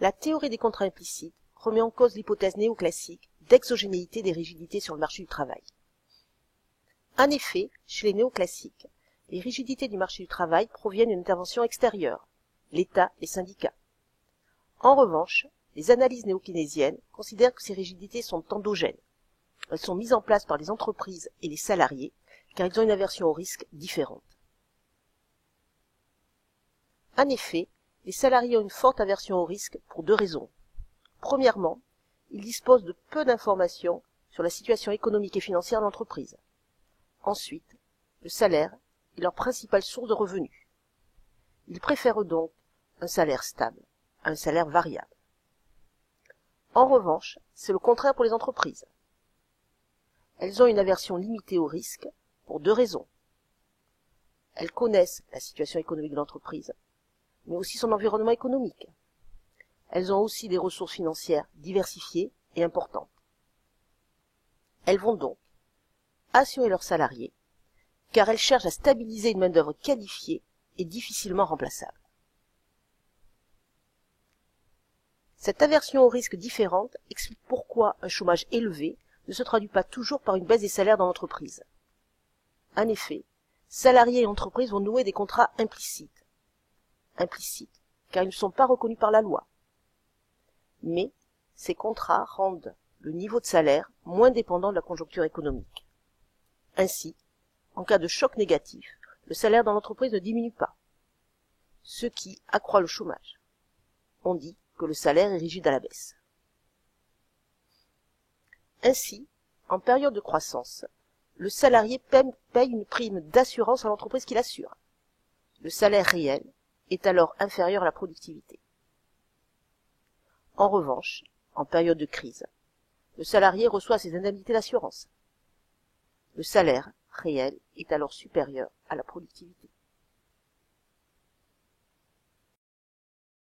La théorie des contrats implicites remet en cause l'hypothèse néoclassique d'exogénéité des rigidités sur le marché du travail. En effet, chez les néoclassiques, les rigidités du marché du travail proviennent d'une intervention extérieure, l'État, les syndicats. En revanche, les analyses néo-keynésiennes considèrent que ces rigidités sont endogènes. Elles sont mises en place par les entreprises et les salariés, car ils ont une aversion au risque différente. En effet, les salariés ont une forte aversion au risque pour deux raisons. Premièrement, ils disposent de peu d'informations sur la situation économique et financière de l'entreprise. Ensuite, le salaire est leur principale source de revenus. Ils préfèrent donc un salaire stable à un salaire variable. En revanche, c'est le contraire pour les entreprises. Elles ont une aversion limitée au risque pour deux raisons. Elles connaissent la situation économique de l'entreprise, mais aussi son environnement économique. Elles ont aussi des ressources financières diversifiées et importantes. Elles vont donc assurer leurs salariés, car elles cherchent à stabiliser une main-d'œuvre qualifiée et difficilement remplaçable. Cette aversion au risque différente explique pourquoi un chômage élevé ne se traduit pas toujours par une baisse des salaires dans l'entreprise. En effet, salariés et entreprises vont nouer des contrats implicites. Implicites, car ils ne sont pas reconnus par la loi. Mais ces contrats rendent le niveau de salaire moins dépendant de la conjoncture économique. Ainsi, en cas de choc négatif, le salaire dans l'entreprise ne diminue pas, ce qui accroît le chômage. On dit que le salaire est rigide à la baisse. Ainsi, en période de croissance, le salarié paye une prime d'assurance à l'entreprise qui l'assure. Le salaire réel est alors inférieur à la productivité. En revanche, en période de crise, le salarié reçoit ses indemnités d'assurance. Le salaire réel est alors supérieur à la productivité.